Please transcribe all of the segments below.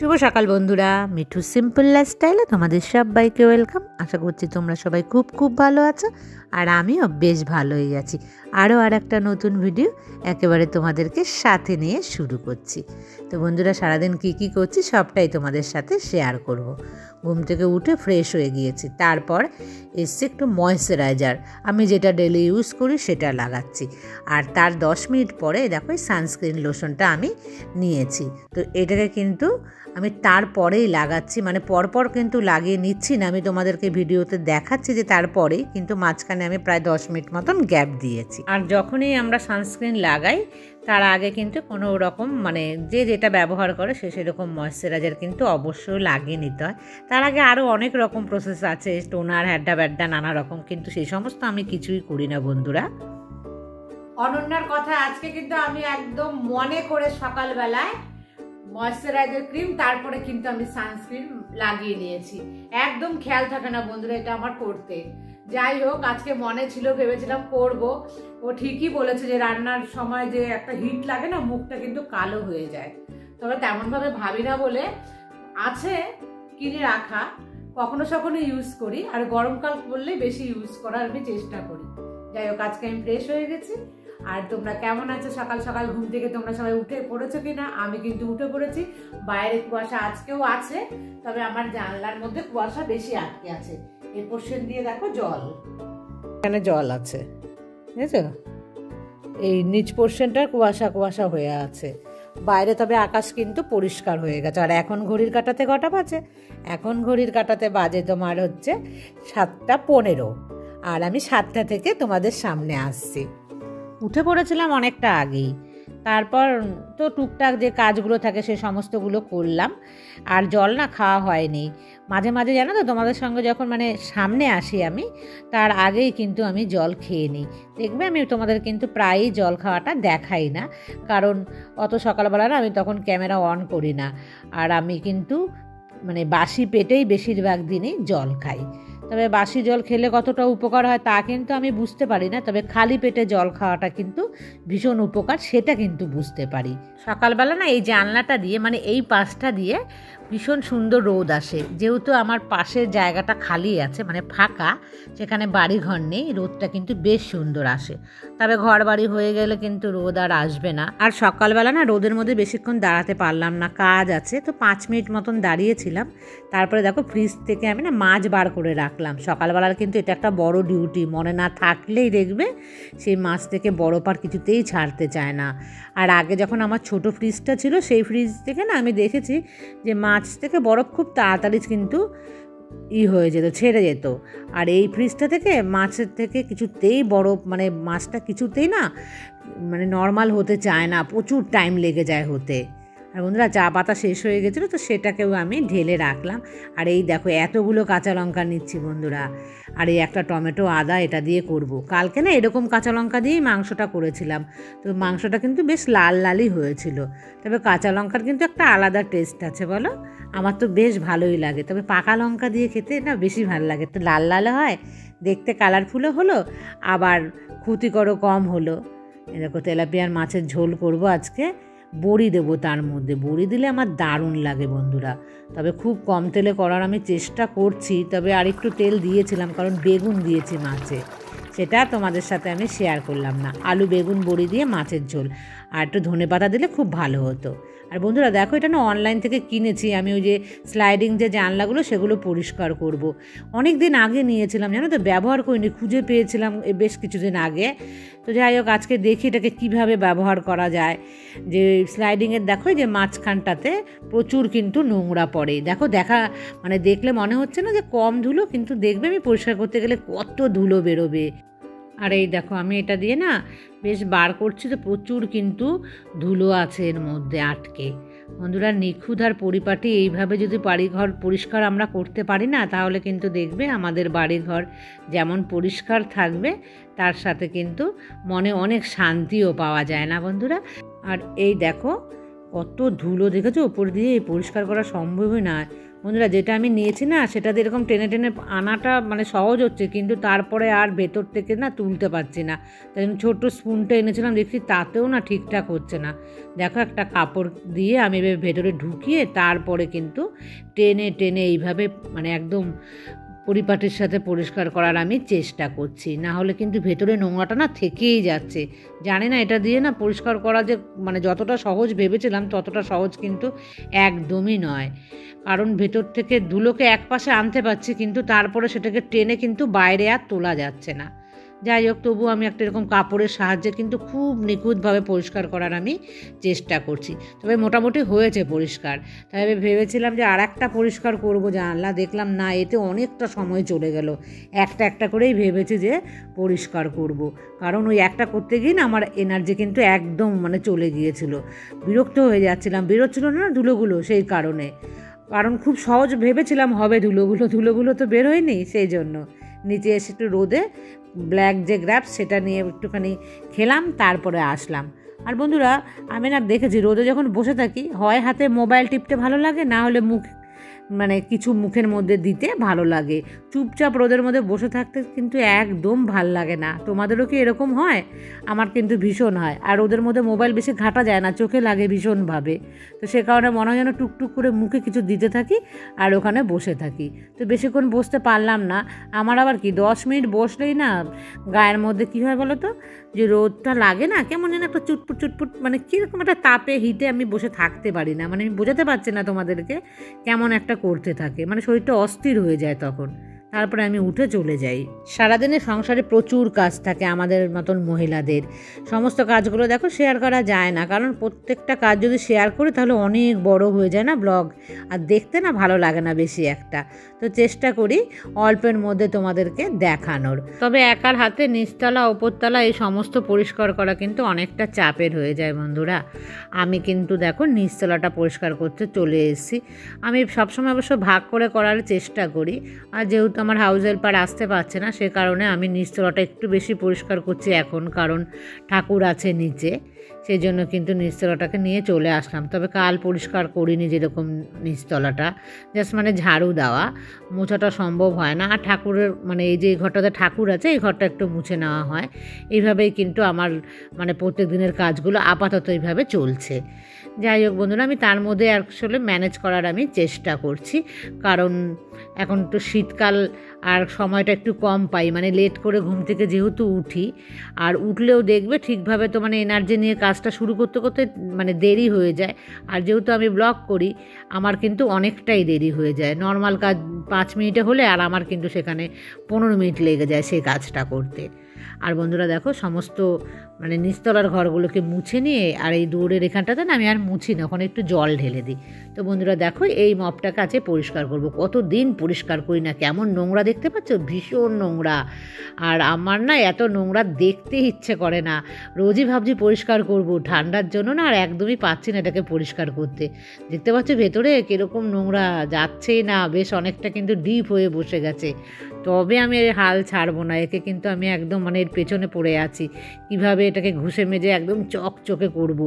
শুভ সকাল বন্ধুরা, মিঠু সিম্পল লাইফস্টাইলে তোমাদের সবাইকে ওয়েলকাম। আশা করছি তোমরা সবাই খুব খুব ভালো আছো, আর আমিও বেশ ভালোই আছি। আরও একটা নতুন ভিডিও একেবারে তোমাদেরকে সাথে নিয়ে শুরু করছি। তো বন্ধুরা, সারাদিন কী করছি সবটাই তোমাদের সাথে শেয়ার করব। ঘুম থেকে উঠে ফ্রেশ হয়ে গিয়েছি, তারপর এসছে একটু ময়েশ্চারাইজার, আমি যেটা ডেলি ইউজ করি সেটা লাগাচ্ছি। আর তার 10 মিনিট পরে দেখো এই সানস্ক্রিন লোশনটা আমি নিয়েছি। তো এটাকে কিন্তু আমি তারপরেই লাগাচ্ছি, মানে পরপর কিন্তু লাগিয়ে নিচ্ছি না, আমি তোমাদেরকে ভিডিওতে দেখাচ্ছি যে তারপরেই, কিন্তু মাঝখানে আমি প্রায় 10 মিনিট মতন গ্যাপ দিয়েছি। আর যখনই আমরা সানস্ক্রিন লাগাই তার আগে কিন্তু কোনো রকম মানে যে যেটা ব্যবহার করে সে সেরকম ময়েশ্চারাইজার কিন্তু অবশ্যই লাগিয়ে নিতে হয়। তার আগে আরও অনেক রকম প্রসেস আছে, টোনার হ্যাড্ডা ব্যাড্ডা নানা রকম, কিন্তু সেই সমস্ত আমি কিছুই করি না বন্ধুরা। অনন্যার কথা আজকে কিন্তু আমি একদম মনে করে সকালবেলায় ময়েশ্চারাইজার ক্রিম, তারপরে কিন্তু আমি সানস্ক্রিন লাগিয়ে নিয়েছি। একদম খেয়াল থাকে না বন্ধুরা এটা আমার করতে। যাই হোক, আজকে মনে ছিল, ভেবেছিলাম করব। ও ঠিকই বলেছে যে রান্নার সময় যে একটা হিট লাগে না, মুখটা কিন্তু কালো হয়ে যায়। তবে তেমনভাবে ভাবি না বলে আছে কিনে রাখা, কখনো সখনো ইউজ করি, আর গরমকাল পড়লে বেশি ইউজ করার আমি চেষ্টা করি। যাই হোক, আজকে আমি ফ্রেশ হয়ে গেছি। আর তোমরা কেমন আছো? সকাল সকাল ঘুম থেকে তোমরা সবাই উঠে পড়েছো কিনা? আমি কিন্তু উঠে পড়েছি। বাইরে কুয়াশা আজকেও আছে, তবে আমার জানলার মধ্যে কুয়াশা বেশি আটকে আছে। এই পোর্শন দিয়ে দেখো জল, এখানে জল আছে, বুঝেছো? এই নিচ পোর্শনটার কুয়াশা কুয়াশা হয়ে আছে। বাইরে তবে আকাশ কিন্তু পরিষ্কার হয়ে গেছে। আর এখন ঘড়ির কাঁটাতে কটা বাজে? এখন ঘড়ির কাঁটাতে বাজে তোমার হচ্ছে 7:15, আর আমি 7টা থেকে তোমাদের সামনে আসছি। উঠে পড়েছিলাম অনেকটা আগেই, তারপর তো টুকটাক যে কাজগুলো থাকে সে সমস্তগুলো করলাম। আর জল না খাওয়া হয়নি। মাঝে মাঝে জানো তো, তোমাদের সঙ্গে যখন মানে সামনে আসি আমি, তার আগেই কিন্তু আমি জল খেয়ে নিই। দেখবে আমি তোমাদের কিন্তু প্রায়ই জল খাওয়াটা দেখাই না, কারণ অত সকালবেলা না আমি তখন ক্যামেরা অন করি না। আর আমি কিন্তু মানে বাসি পেটেই বেশিরভাগ দিনই জল খাই। তবে বাসি জল খেলে কতটা উপকার হয় তা কিন্তু আমি বুঝতে পারি না, তবে খালি পেটে জল খাওয়াটা কিন্তু ভীষণ উপকার, সেটা কিন্তু বুঝতে পারি। সকালবেলা না এই জানলাটা দিয়ে মানে এই পাশটা দিয়ে ভীষণ সুন্দর রোদ আসে, যেহেতু আমার পাশের জায়গাটা খালি আছে মানে ফাঁকা, সেখানে বাড়ি ঘর নেই, রোদটা কিন্তু বেশ সুন্দর আসে। তবে ঘর বাড়ি হয়ে গেলে কিন্তু রোদ আর আসবে না। আর সকালবেলা না রোদের মধ্যে বেশিক্ষণ দাঁড়াতে পারলাম না, কাজ আছে, তো 5 মিনিট মতন দাঁড়িয়েছিলাম। তারপরে দেখো ফ্রিজ থেকে আমি না মাছ বার করে রাখলাম। সকালবেলার কিন্তু এটা একটা বড় ডিউটি, মনে না থাকলেই দেখবে সেই মাছ থেকে বড় পার কিছুতেই ছাড়তে চায় না। আর আগে যখন আমার ছোট ফ্রিজটা ছিল সেই ফ্রিজ থেকে না আমি দেখেছি যে মাছ থেকে বরফ খুব তাড়াতাড়ি কিন্তু হয়ে যেত, ছেড়ে যেত। আর এই ফ্রিজটা থেকে মাছের থেকে কিছুতেই বরফ মানে মাছটা কিছুতেই না মানে নর্মাল হতে চায় না, প্রচুর টাইম লেগে যায় হতে। আর বন্ধুরা, চা পাতা শেষ হয়ে গেছিলো, তো সেটাকেও আমি ঢেলে রাখলাম। আর এই দেখো এতগুলো কাঁচা লঙ্কা নিচ্ছি বন্ধুরা, আর এই একটা টমেটো আদা এটা দিয়ে করব। কালকে না এরকম কাঁচা লঙ্কা দিয়েই মাংসটা করেছিলাম, তো মাংসটা কিন্তু বেশ লাল লালই হয়েছিল। তবে কাঁচা লঙ্কার কিন্তু একটা আলাদা টেস্ট আছে বলো, আমার তো বেশ ভালোই লাগে। তবে পাকা লঙ্কা দিয়ে খেতে না বেশি ভালো লাগে, তো লাল লাল হয়, দেখতে কালারফুলও হলো, আবার ক্ষতিকরও কম হলো। দেখো তেলাপিয়ার মাছের ঝোল করব আজকে, বড়ি দেবো তার মধ্যে। বড়ি দিলে আমার দারুণ লাগে বন্ধুরা, তবে খুব কম তেলে করার আমি চেষ্টা করছি। তবে আর একটু তেল দিয়েছিলাম, কারণ বেগুন দিয়েছি মাছে, সেটা তোমাদের সাথে আমি শেয়ার করলাম না। আলু বেগুন বড়ি দিয়ে মাছের ঝোল, আর একটু ধনেপাতা দিলে খুব ভালো হতো। আর বন্ধুরা দেখো, এটা না অনলাইন থেকে কিনেছি আমি, ওই যে স্লাইডিং যে জানলাগুলো সেগুলো পরিষ্কার করব। অনেক দিন আগে নিয়েছিলাম জানো তো, ব্যবহার করিনি, খুঁজে পেয়েছিলাম বেশ কিছুদিন আগে। তো যাই হোক, আজকে দেখি এটাকে কীভাবে ব্যবহার করা যায়। যে স্লাইডিংয়ের দেখো যে মাঝখানটাতে প্রচুর কিন্তু নোংরা পড়ে, দেখো মানে দেখলে মনে হচ্ছে না যে কম ধুলো, কিন্তু দেখবে আমি পরিষ্কার করতে গেলে কত ধুলো বেরোবে। আর এই দেখো আমি এটা দিয়ে না বেশ বার করছি, তো প্রচুর কিন্তু ধুলো আছে এর মধ্যে আটকে। বন্ধুরা, নিখুঁত আর পরিপাটি এইভাবে যদি বাড়িঘর পরিষ্কার আমরা করতে পারি না, তাহলে কিন্তু দেখবে আমাদের বাড়িঘর যেমন পরিষ্কার থাকবে, তার সাথে কিন্তু মনে অনেক শান্তিও পাওয়া যায় না বন্ধুরা। আর এই দেখো কত ধুলো, দেখেছো ওপর দিয়ে, পরিষ্কার করা সম্ভবই না, বন্ধুরা যেটা আমি নিয়েছি না সেটা দিয়ে এরকম টেনে টেনে আনাটা মানে সহজ হচ্ছে, কিন্তু তারপরে আর ভেতর থেকে না তুলতে পারছি না। তাই জন্য ছোট্ট স্পুনটা এনেছিলাম, দেখছি তাতেও না ঠিকঠাক হচ্ছে না। দেখো একটা কাপড় দিয়ে আমি ভেতরে ঢুকিয়ে তারপরে কিন্তু টেনে টেনে এইভাবে মানে একদম পরিপাটির সাথে পরিষ্কার করার আমি চেষ্টা করছি, না হলে কিন্তু ভেতরে নোংরাটা না থেকেই যাচ্ছে। জানি না এটা দিয়ে না পরিষ্কার করা যে মানে যতটা সহজ ভেবেছিলাম ততটা সহজ কিন্তু একদমই নয়। কারণ ভেতর থেকে ধুলোকে এক পাশে আনতে পারছি, কিন্তু তারপরে সেটাকে টেনে কিন্তু বাইরে আর তোলা যাচ্ছে না। যাই হোক, তবু আমি একটা এরকম কাপড়ের সাহায্যে কিন্তু খুব নিখুঁতভাবে পরিষ্কার করার আমি চেষ্টা করছি। তবে মোটামুটি হয়েছে পরিষ্কার। তাই ভেবেছিলাম যে আর একটা পরিষ্কার করবো জানলা, দেখলাম না এতে অনেকটা সময় চলে গেল। একটা একটা করেই ভেবেছি যে পরিষ্কার করব, কারণ ওই একটা করতে গিয়ে না আমার এনার্জি কিন্তু একদম মানে চলে গিয়েছিল, বিরক্ত হয়ে যাচ্ছিলাম, বেরোচ্ছিল না ধুলোগুলো সেই কারণে। কারণ খুব সহজ ভেবেছিলাম হবে ধুলোগুলো তো বের হয়নি, সেই জন্য নিচে এসে একটু রোদে ব্ল্যাক যে গ্র্যাপস সেটা নিয়ে একটুখানি খেলাম, তারপরে আসলাম। আর বন্ধুরা আমি না দেখেছি রোদে যখন বসে থাকি হয় হাতে মোবাইল টিপতে ভালো লাগে, না হলে মুখ মানে কিছু মুখের মধ্যে দিতে ভালো লাগে। চুপচাপ রোদের মধ্যে বসে থাকতে কিন্তু একদম ভাল লাগে না। তোমাদেরও কি এরকম হয়? আমার কিন্তু ভীষণ হয়। আর রোদের মধ্যে মোবাইল বেশি ঘাটা যায় না, চোখে লাগে ভীষণভাবে। তো সে কারণে মনে হয় যেন টুকটুক করে মুখে কিছু দিতে থাকি আর ওখানে বসে থাকি। তো বেশিক্ষণ বসতে পারলাম না। আমার আবার কি 10 মিনিট বসলেই না গায়ের মধ্যে কী হয় বলো তো, যে রোদটা লাগে না কেমন যেন একটা চুটপুট মানে কীরকম একটা তাপে হিটে আমি বসে থাকতে পারি না। মানে আমি বোঝাতে পারছি না তোমাদেরকে, কেমন একটা করতে থাকে, মানে শরীরটা অস্থির হয়ে যায় তখন। তারপরে আমি উঠে চলে যাই। সারাদিনে সংসারে প্রচুর কাজ থাকে আমাদের মতন মহিলাদের। সমস্ত কাজগুলো দেখো শেয়ার করা যায় না, কারণ প্রত্যেকটা কাজ যদি শেয়ার করি তাহলে অনেক বড় হয়ে যায় না ব্লগ, আর দেখতে না ভালো লাগে না বেশি একটা। তো চেষ্টা করি অল্পের মধ্যে তোমাদেরকে দেখানোর। তবে একার হাতে নিচতলা ওপরতলা এই সমস্ত পরিষ্কার করা কিন্তু অনেকটা চাপের হয়ে যায় বন্ধুরা। আমি কিন্তু দেখো নিচতলাটা পরিষ্কার করতে চলে এসেছি। আমি সবসময় অবশ্য ভাগ করে করার চেষ্টা করি, আর যেহেতু আমার হাউস হেল্পার আসতে পারছে না সে কারণে আমি নিচতলাটা একটু বেশি পরিষ্কার করছি এখন, কারণ ঠাকুর আছে নিচে, সেই জন্য কিন্তু নিচতলাটাকে নিয়ে চলে আসলাম। তবে কাল পরিষ্কার করিনি যেরকম নিচতলাটা, জাস্ট মানে ঝাড়ু দেওয়া, মোছাটা সম্ভব হয় না। আর ঠাকুরের মানে এই যে ঘরটাতে ঠাকুর আছে এই ঘরটা একটু মুছে নেওয়া হয়। এইভাবেই কিন্তু আমার মানে প্রত্যেক দিনের কাজগুলো আপাতত এইভাবে চলছে। যাই হোক বন্ধুরা, আমি তার মধ্যে আসলে ম্যানেজ করার আমি চেষ্টা করছি, কারণ এখন তো শীতকাল আর সময়টা একটু কম পাই, মানে লেট করে ঘুম থেকে যেহেতু উঠি, আর উঠলেও দেখবে ঠিকভাবে তো মানে এনার্জি নিয়ে কাজটা শুরু করতে করতে মানে দেরি হয়ে যায়। আর যেহেতু আমি ব্লগ করি আমার কিন্তু অনেকটাই দেরি হয়ে যায়। নর্মাল কাজ 5 মিনিটে হলে আর আমার কিন্তু সেখানে 15 মিনিট লেগে যায় সেই কাজটা করতে। আর বন্ধুরা দেখো সমস্ত মানে নিচতলার ঘরগুলোকে মুছে নিয়ে, আর এই দৌড়ের এখানটাতে না আমি আর মুছি না, ওখানে একটু জল ঢেলে দিই। তো বন্ধুরা দেখো এই মপটা কাছে পরিষ্কার করব, কতদিন পরিষ্কার করি না, কেমন নোংরা দেখতে পাচ্ছ, ভীষণ নোংরা। আর আমার না এত নোংরা দেখতে ইচ্ছে করে না, রোজই ভাবছি পরিষ্কার করব, ঠান্ডার জন্য না আর একদমই পাচ্ছি না এটাকে পরিষ্কার করতে। দেখতে পাচ্ছ ভেতরে কীরকম নোংরা, যাচ্ছেই না, বেশ অনেকটা কিন্তু ডিপ হয়ে বসে গেছে। তবে আমি এর হাল ছাড়বো না, একে কিন্তু আমি একদম মানে এর পেছনে পড়ে আছি, কিভাবে এটাকে ঘষে মেজে একদম চকচকে করব।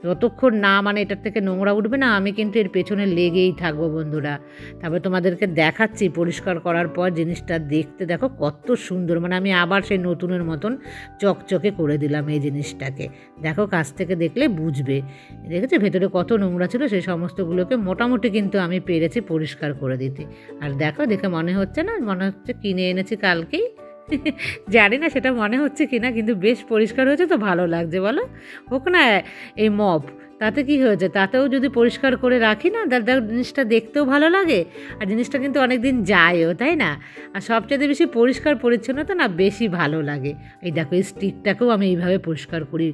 যতক্ষণ না মানে এটার থেকে নোংরা উঠবে না আমি কিন্তু এর পেছনে লেগেই থাকবো বন্ধুরা। তারপরে তোমাদেরকে দেখাচ্ছি পরিষ্কার করার পর জিনিসটা দেখতে দেখো কত সুন্দর, মানে আমি আবার সেই নতুনের মতন চকচকে করে দিলাম এই জিনিসটাকে। দেখো কাছ থেকে দেখলে বুঝবে, দেখেছো ভেতরে কত নোংরা ছিল, সেই সমস্তগুলোকে মোটামুটি কিন্তু আমি পেরেছি পরিষ্কার করে দিতে। আর দেখো দেখে মনে হচ্ছে না, মনে হচ্ছে কিনে এনেছি কালকেই, জানি না সেটা মনে হচ্ছে কিনা, কিন্তু বেশ পরিষ্কার হয়েছে তো ভালো লাগছে বলো। হোক না এই মপ, তাতে কি হয়েছে, তাতেও যদি পরিষ্কার করে রাখি না তাহলে জিনিসটা দেখতেও ভালো লাগে, আর জিনিসটা কিন্তু অনেক দিন যায়ও, তাই না? আর সবচেয়ে বেশি পরিষ্কার পরিচ্ছন্নতা না বেশি ভালো লাগে। এই দেখো এই স্টিকটাকেও আমি এইভাবে পরিষ্কার করি,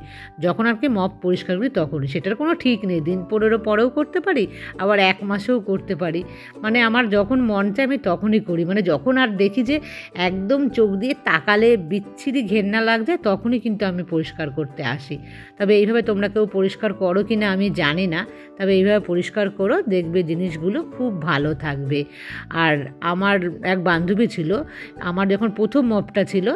যখন আর কি মপ পরিষ্কার করি তখনই, সেটার কোনো ঠিক নেই, দিন 15 পরেও করতে পারি আবার 1 মাসেও করতে পারি, মানে আমার যখন মন চায় আমি তখনই করি। মানে যখন আর দেখি যে একদম চোখ দিয়ে তাকালে বিচ্ছিরি ঘেন্না লাগছে তখনই কিন্তু আমি পরিষ্কার করতে আসি। তবে এইভাবে তোমরা কেউ পরিষ্কার করো কিনা আমি জানি না, তবে এইভাবে পরিষ্কার করো, দেখবে জিনিসগুলো খুব ভালো থাকবে। আর আমার এক বান্ধবী ছিল, আমার যখন প্রথম মপটা ছিল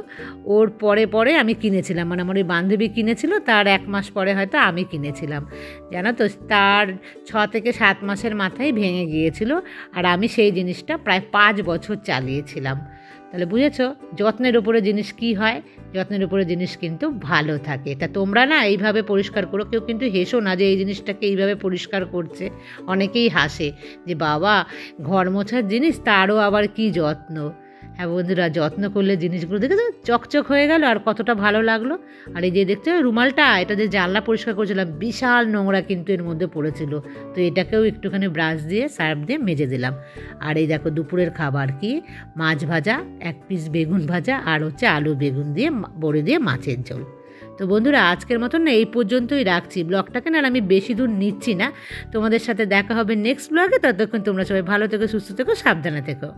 ওর পরে পরে আমি কিনেছিলাম, মানে আমার ওই বান্ধবী কিনেছিল, তার 1 মাস পরে হয়তো আমি কিনেছিলাম, জানো তো। তার 6 থেকে 7 মাসের মাথায় ভেঙে গিয়েছিল, আর আমি সেই জিনিসটা প্রায় 5 বছর চালিয়েছিলাম। তাহলে বুঝেছো যত্নের উপরে জিনিস কি হয়, যত্নের উপরে জিনিস কিন্তু ভালো থাকে। তা তোমরা না এইভাবে পরিষ্কার করো, কেউ কিন্তু হেসো না যে এই জিনিসটাকে এইভাবে পরিষ্কার করছে। অনেকেই হাসে যে বাবা ঘর মোছার জিনিস, তারও আবার কি যত্ন। হ্যাঁ বন্ধুরা, যত্ন করলে জিনিসগুলো দেখে তো চকচক হয়ে গেল, আর কতটা ভালো লাগলো। আর এই যে দেখছো রুমালটা, এটা যে জানলা পরিষ্কার করেছিলাম, বিশাল নোংরা কিন্তু এর মধ্যে পড়েছিল, তো এটাকেও একটুখানি ব্রাশ দিয়ে সার্ফ দিয়ে মেজে দিলাম। আর এই দেখো দুপুরের খাবার কি, মাছ ভাজা, 1 পিস বেগুন ভাজা, আর হচ্ছে আলু বেগুন দিয়ে বড়ি দিয়ে মাছের ঝোল। তো বন্ধুরা আজকের মতন না এই পর্যন্তই রাখছি ব্লগটাকে, না আমি বেশি দূর নিচ্ছি না। তোমাদের সাথে দেখা হবে নেক্সট ব্লগে, ততক্ষণ তোমরা সবাই ভালো থেকো, সুস্থ থেকো, সাবধানে থেকো।